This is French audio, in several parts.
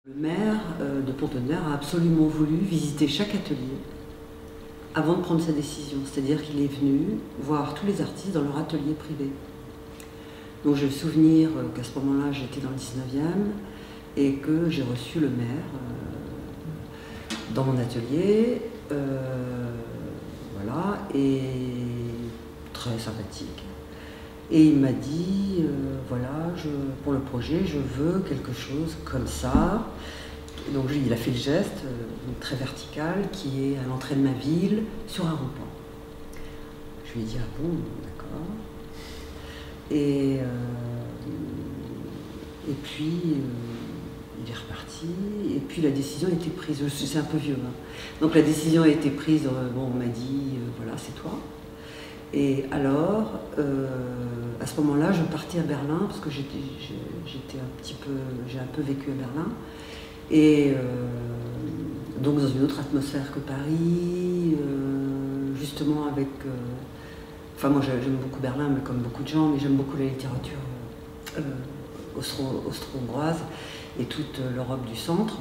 Le maire de Pont-Audemer a absolument voulu visiter chaque atelier avant de prendre sa décision. C'est-à-dire qu'il est venu voir tous les artistes dans leur atelier privé. Donc j'ai le souvenir qu'à ce moment-là, j'étais dans le 19e et que j'ai reçu le maire dans mon atelier. Voilà, et très sympathique. Et il m'a dit, voilà, pour le projet, je veux quelque chose comme ça. Et donc il a fait le geste, très vertical, qui est à l'entrée de ma ville, sur un rond-point. Je lui ai dit, ah bon, d'accord. Et puis, il est reparti, et puis la décision a été prise. C'est un peu vieux, hein. Donc la décision a été prise, bon, on m'a dit, voilà, c'est toi. Et alors, à ce moment-là, je partais à Berlin, parce que j'ai un peu vécu à Berlin. Et donc dans une autre atmosphère que Paris, justement avec... enfin moi j'aime beaucoup Berlin, mais comme beaucoup de gens, mais j'aime beaucoup la littérature austro-hongroise et toute l'Europe du centre.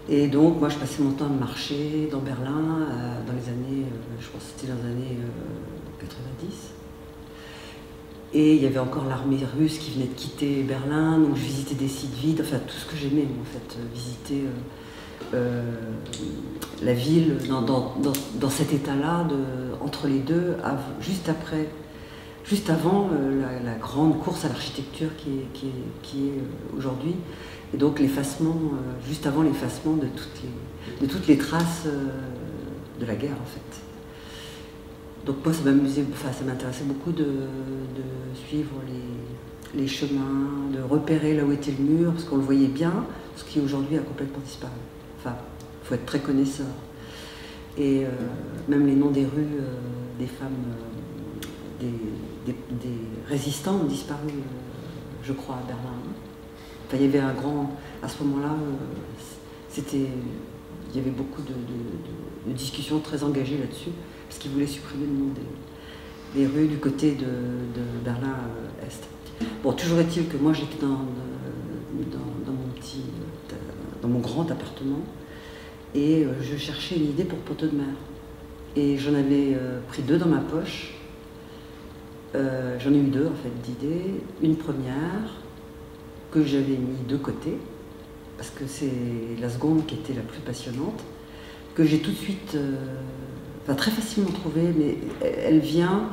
Et donc moi je passais mon temps à marcher dans Berlin, dans les années, je pense que c'était dans les années 90. Et il y avait encore l'armée russe qui venait de quitter Berlin, donc je visitais des sites vides, enfin tout ce que j'aimais en fait, visiter la ville dans cet état-là, entre les deux, juste avant la grande course à l'architecture qui est aujourd'hui, et donc l'effacement, juste avant l'effacement de toutes les traces de la guerre en fait. Donc moi ça m'amusait, enfin ça m'intéressait beaucoup de suivre les chemins, de repérer là où était le mur, parce qu'on le voyait bien, ce qui aujourd'hui a complètement disparu. Enfin, il faut être très connaisseur. Et même les noms des rues, des femmes, des résistants ont disparu, je crois, à Berlin. Enfin, il y avait un grand... À ce moment-là, il y avait beaucoup de discussions très engagées là-dessus, parce qu'ils voulaient supprimer le nom des rues du côté de Berlin-Est. Bon, toujours est-il que moi j'étais dans mon grand appartement et je cherchais une idée pour Pont-Audemer. Et j'en avais pris deux dans ma poche. J'en ai eu deux en fait d'idées. Une première que j'avais mis de côté, parce que c'est la seconde qui était la plus passionnante, que j'ai tout de suite, enfin très facilement trouvée, mais elle vient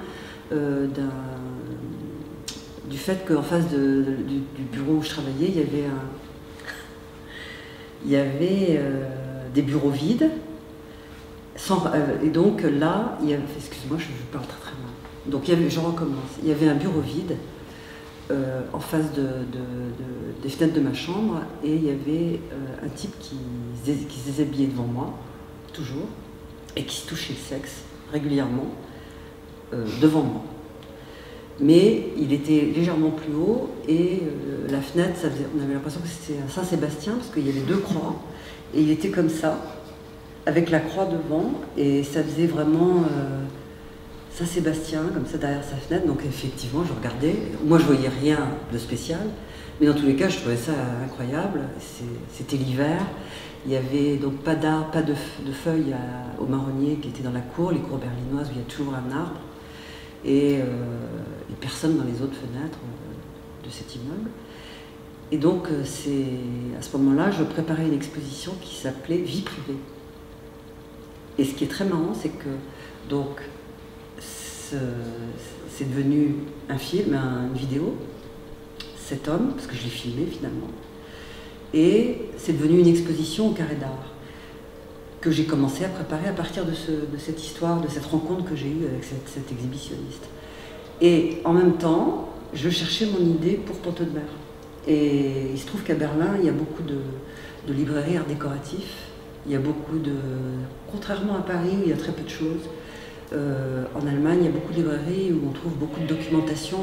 du fait qu'en face du bureau où je travaillais, il y avait des bureaux vides, et donc là, excusez-moi, je parle très très mal. Donc je recommence. Il y avait un bureau vide en face des fenêtres de ma chambre, et il y avait un type qui se déshabillait devant moi, toujours, et qui se touchait le sexe régulièrement devant moi. Mais il était légèrement plus haut, et la fenêtre, on avait l'impression que c'était à Saint-Sébastien, parce qu'il y avait deux croix, et il était comme ça, avec la croix devant, et ça faisait vraiment Saint-Sébastien, comme ça, derrière sa fenêtre. Donc effectivement, je regardais, moi je voyais rien de spécial, mais dans tous les cas, je trouvais ça incroyable. C'était l'hiver, il n'y avait donc pas d'arbres, pas de feuilles au marronnier qui étaient dans la cour, les cours berlinoises où il y a toujours un arbre, et personne dans les autres fenêtres de cet immeuble. Et donc à ce moment-là, je préparais une exposition qui s'appelait Vie privée. Et ce qui est très marrant, c'est que donc c'est devenu un film, une vidéo, cet homme, parce que je l'ai filmé finalement, et c'est devenu une exposition au Carré d'Art que j'ai commencé à préparer à partir de cette histoire, de cette rencontre que j'ai eue avec cet exhibitionniste. Et en même temps, je cherchais mon idée pour Pont-Audemer. Et il se trouve qu'à Berlin, il y a beaucoup de librairies art décoratif. Il y a beaucoup contrairement à Paris où il y a très peu de choses, en Allemagne, il y a beaucoup de librairies où on trouve beaucoup de documentation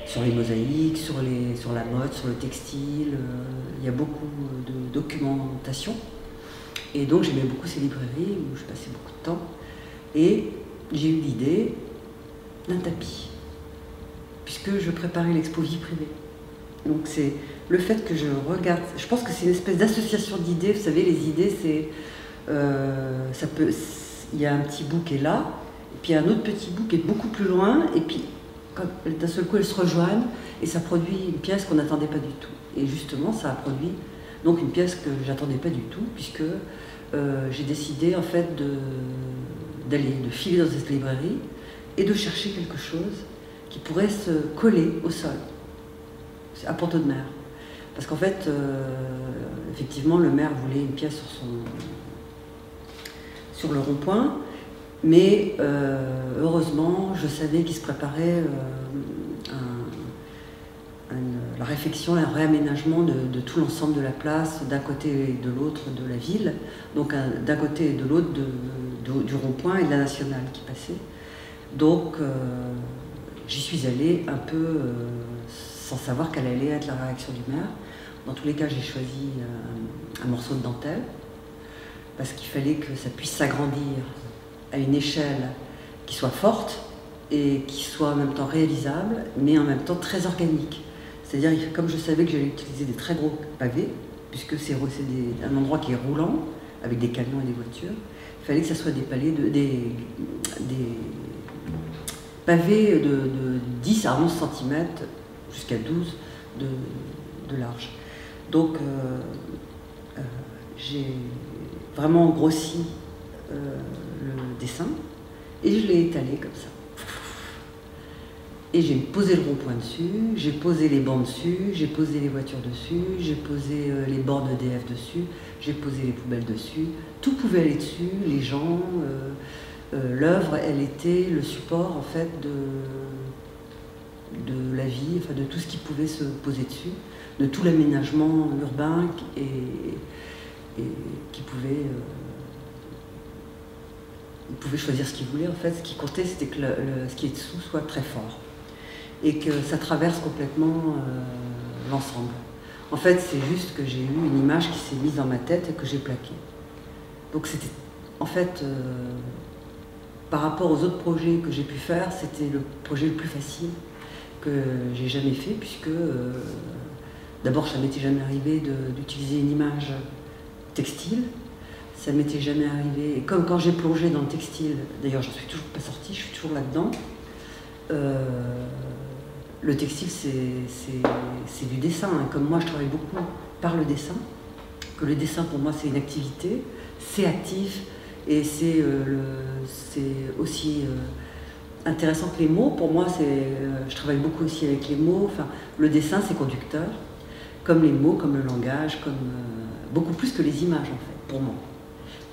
sur les mosaïques, sur la mode, sur le textile. Il y a beaucoup de documentation. Et donc j'aimais beaucoup ces librairies où je passais beaucoup de temps. Et j'ai eu l'idée d'un tapis, puisque je préparais l'expo Vie privée. Donc c'est le fait que je regarde, je pense que c'est une espèce d'association d'idées. Vous savez, les idées, c'est il y a un petit bout qui est là, et puis un autre petit bout qui est beaucoup plus loin, et puis d'un seul coup elles se rejoignent et ça produit une pièce qu'on n'attendait pas du tout. Et justement, ça a produit donc une pièce que j'attendais pas du tout, puisque j'ai décidé en fait de filer dans cette librairie et de chercher quelque chose qui pourrait se coller au sol, à Pont-Audemer. Parce qu'en fait, effectivement, le maire voulait une pièce sur le rond-point, mais heureusement, je savais qu'il se préparait la réfection, un réaménagement de tout l'ensemble de la place, d'un côté et de l'autre de la ville, donc d'un côté et de l'autre du rond-point et de la nationale qui passait. Donc j'y suis allée un peu sans savoir quelle allait être la réaction du maire. Dans tous les cas, j'ai choisi un morceau de dentelle, parce qu'il fallait que ça puisse s'agrandir à une échelle qui soit forte et qui soit en même temps réalisable, mais en même temps très organique. C'est-à-dire, comme je savais que j'allais utiliser des très gros pavés, puisque c'est un endroit qui est roulant, avec des camions et des voitures, il fallait que ça soit des pavés de 10 à 11 cm, jusqu'à 12 de large. Donc, j'ai vraiment grossi le dessin, et je l'ai étalé comme ça. Et j'ai posé le rond-point dessus, j'ai posé les bancs dessus, j'ai posé les voitures dessus, j'ai posé les bornes EDF dessus, j'ai posé les poubelles dessus. Tout pouvait aller dessus, les gens, l'œuvre, elle était le support en fait de la vie, enfin de tout ce qui pouvait se poser dessus, de tout l'aménagement urbain et qui pouvait... il pouvait choisir ce qu'il voulait. En fait, ce qui comptait, c'était que ce qui est dessous soit très fort et que ça traverse complètement l'ensemble. En fait, c'est juste que j'ai eu une image qui s'est mise dans ma tête et que j'ai plaquée. Donc c'était, en fait, par rapport aux autres projets que j'ai pu faire, c'était le projet le plus facile que j'ai jamais fait, puisque d'abord, ça m'était jamais arrivé d'utiliser une image textile. Ça m'était jamais arrivé, et comme quand j'ai plongé dans le textile, d'ailleurs j'en suis toujours pas sortie, je suis toujours là-dedans, le textile c'est du dessin, hein. Comme moi je travaille beaucoup par le dessin, que le dessin pour moi c'est une activité, c'est actif, et c'est aussi intéressant que les mots. Pour moi je travaille beaucoup aussi avec les mots, enfin, le dessin c'est conducteur, comme les mots, comme le langage, comme, beaucoup plus que les images en fait, pour moi.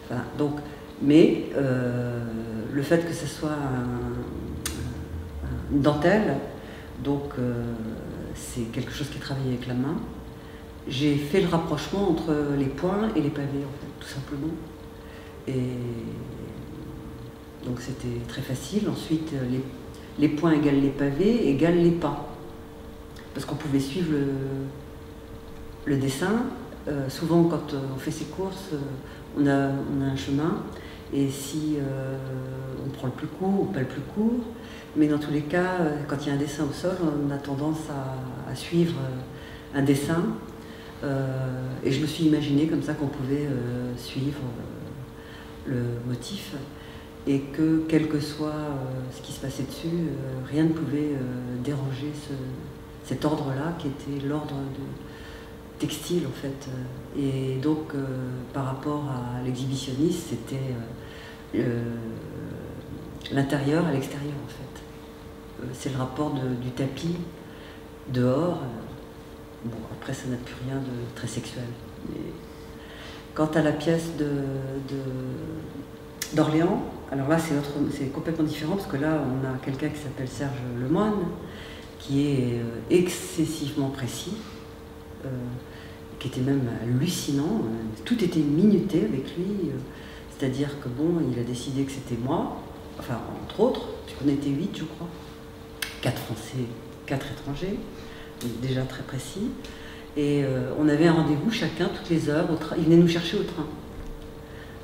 Enfin, donc, mais le fait que ce soit une dentelle, donc c'est quelque chose qui est travaillé avec la main. J'ai fait le rapprochement entre les points et les pavés, en fait, tout simplement. Et donc c'était très facile. Ensuite, les points égale les pavés égale les pas. Parce qu'on pouvait suivre le dessin. Souvent, quand on fait ses courses, on a un chemin, et si on prend le plus court ou pas le plus court, mais dans tous les cas, quand il y a un dessin au sol, on a tendance à suivre un dessin, et je me suis imaginé comme ça qu'on pouvait suivre le motif, et que quel que soit ce qui se passait dessus, rien ne pouvait déranger cet ordre-là, qui était l'ordre textile en fait. Et donc par rapport à l'exhibitionniste, c'était l'intérieur à l'extérieur en fait. C'est le rapport du tapis dehors. Bon, après ça n'a plus rien de très sexuel. Mais quant à la pièce d'Orléans, alors là c'est complètement différent, parce que là on a quelqu'un qui s'appelle Serge Lemoine, qui est excessivement précis, qui était même hallucinant. Tout était minuté avec lui, c'est-à-dire que bon, il a décidé que c'était moi, enfin entre autres, puisqu'on était 8 je crois, 4 Français, 4 étrangers, donc déjà très précis, et on avait un rendez-vous chacun toutes les heures, il venait nous chercher au train,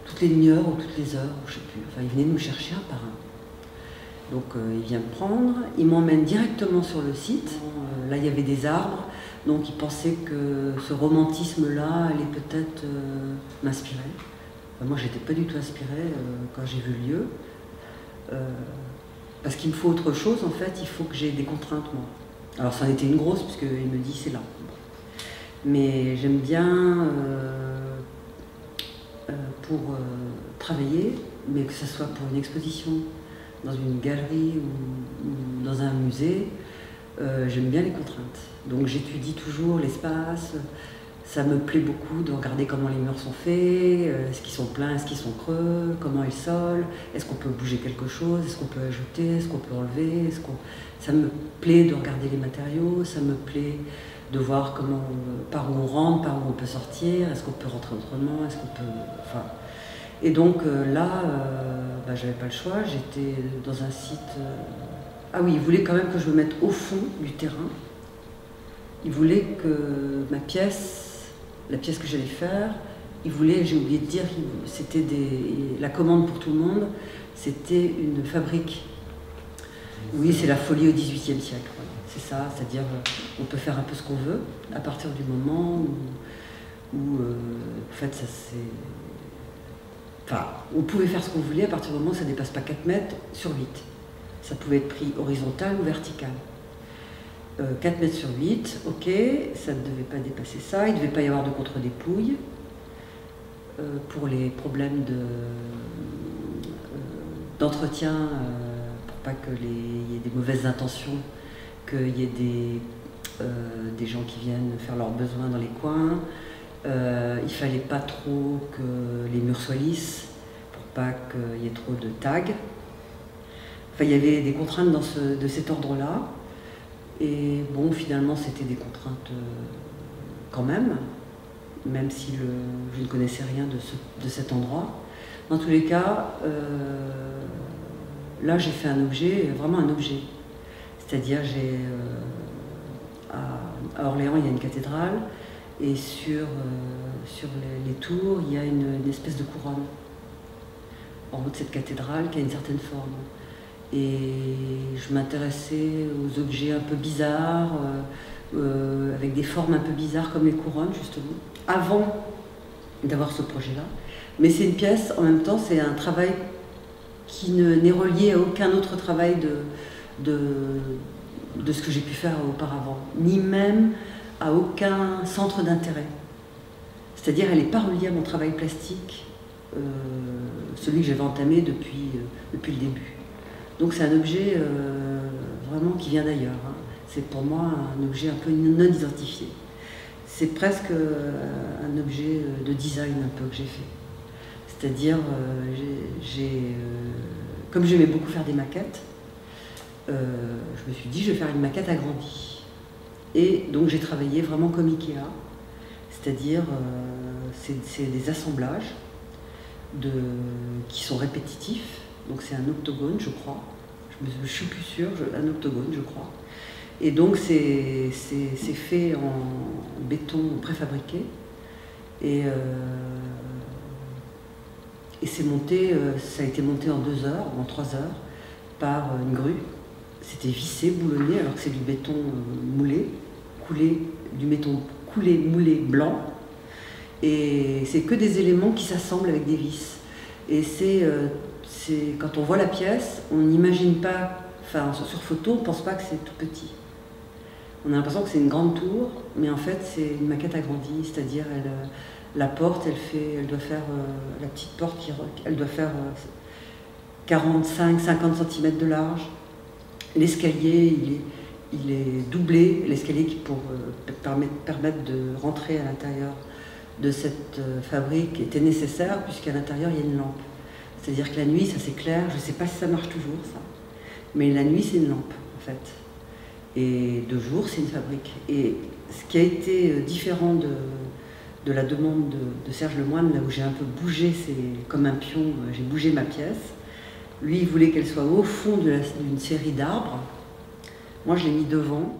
toutes les demi-heures ou toutes les heures, je sais plus, enfin il venait nous chercher un par un. Donc il vient me prendre, il m'emmène directement sur le site. Là il y avait des arbres, donc il pensait que ce romantisme-là allait peut-être m'inspirer. Moi j'étais pas du tout inspirée quand j'ai vu le lieu. Parce qu'il me faut autre chose en fait, il faut que j'ai des contraintes moi. Alors ça en était une grosse puisqu'il me dit c'est là. Mais j'aime bien pour travailler, mais que ce soit pour une exposition, dans une galerie ou dans un musée, j'aime bien les contraintes. Donc j'étudie toujours l'espace, ça me plaît beaucoup de regarder comment les murs sont faits, est-ce qu'ils sont pleins, est-ce qu'ils sont creux, comment est le sol, est-ce qu'on peut bouger quelque chose, est-ce qu'on peut ajouter, est-ce qu'on peut enlever, ça me plaît de regarder les matériaux, ça me plaît de voir comment, par où on rentre, par où on peut sortir, est-ce qu'on peut rentrer autrement, est-ce qu'on peut... Enfin, et donc là, j'avais pas le choix, j'étais dans un site... Ah oui, il voulait quand même que je me mette au fond du terrain. Il voulait que ma pièce, la pièce que j'allais faire, il voulait, j'ai oublié de dire, c'était la commande pour tout le monde, c'était une fabrique. Oui, c'est la folie au XVIIIe siècle. Voilà. C'est ça, c'est-à-dire on peut faire un peu ce qu'on veut à partir du moment où en fait, ça c'est... Enfin, on pouvait faire ce qu'on voulait à partir du moment où ça ne dépasse pas 4 mètres sur 8. Ça pouvait être pris horizontal ou vertical. 4 mètres sur 8, ok, ça ne devait pas dépasser ça, il ne devait pas y avoir de contre-dépouille pour les problèmes d'entretien, pour pas qu'il y ait des mauvaises intentions, qu'il y ait des gens qui viennent faire leurs besoins dans les coins. Il ne fallait pas trop que les murs soient lisses, pour pas qu'il y ait trop de tags. Enfin, il y avait des contraintes de cet ordre-là. Et bon, finalement, c'était des contraintes quand même si je ne connaissais rien de cet endroit. Dans tous les cas, là, j'ai fait un objet, vraiment un objet. C'est-à-dire, à Orléans, il y a une cathédrale, et sur les tours, il y a une espèce de couronne en haut de cette cathédrale qui a une certaine forme. Et je m'intéressais aux objets un peu bizarres, avec des formes un peu bizarres comme les couronnes justement, avant d'avoir ce projet-là. Mais c'est une pièce, en même temps, c'est un travail qui n'est relié à aucun autre travail de ce que j'ai pu faire auparavant, ni même à aucun centre d'intérêt. C'est-à-dire, elle n'est pas reliée à mon travail plastique, celui que j'avais entamé depuis le début. Donc c'est un objet vraiment qui vient d'ailleurs. Hein. C'est pour moi un objet un peu non identifié. C'est presque un objet de design un peu que j'ai fait. C'est-à-dire, comme j'aimais beaucoup faire des maquettes, je me suis dit je vais faire une maquette agrandie. Et donc j'ai travaillé vraiment comme Ikea. C'est-à-dire, c'est des assemblages qui sont répétitifs. Donc c'est un octogone, je crois. Je suis plus sûre, un octogone, je crois. Et donc c'est fait en béton préfabriqué. Et c'est monté, ça a été monté en 2 heures, en 3 heures, par une grue. C'était vissé, boulonné, alors que c'est du béton moulé, du béton coulé, moulé blanc. Et c'est que des éléments qui s'assemblent avec des vis. Et quand on voit la pièce, on n'imagine pas, enfin sur photo, on ne pense pas que c'est tout petit. On a l'impression que c'est une grande tour, mais en fait c'est une maquette agrandie, c'est-à-dire la porte, elle doit faire, la petite porte, elle doit faire 45-50 cm de large. L'escalier, il est doublé, l'escalier qui pour permettre de rentrer à l'intérieur de cette fabrique était nécessaire, puisqu'à l'intérieur il y a une lampe. C'est-à-dire que la nuit, ça s'éclaire, je ne sais pas si ça marche toujours ça, mais la nuit c'est une lampe en fait. Et de jour c'est une fabrique. Et ce qui a été différent de la demande de Serge Lemoine, là où j'ai un peu bougé, c'est comme un pion, j'ai bougé ma pièce. Lui il voulait qu'elle soit au fond d'une série d'arbres, moi je l'ai mis devant.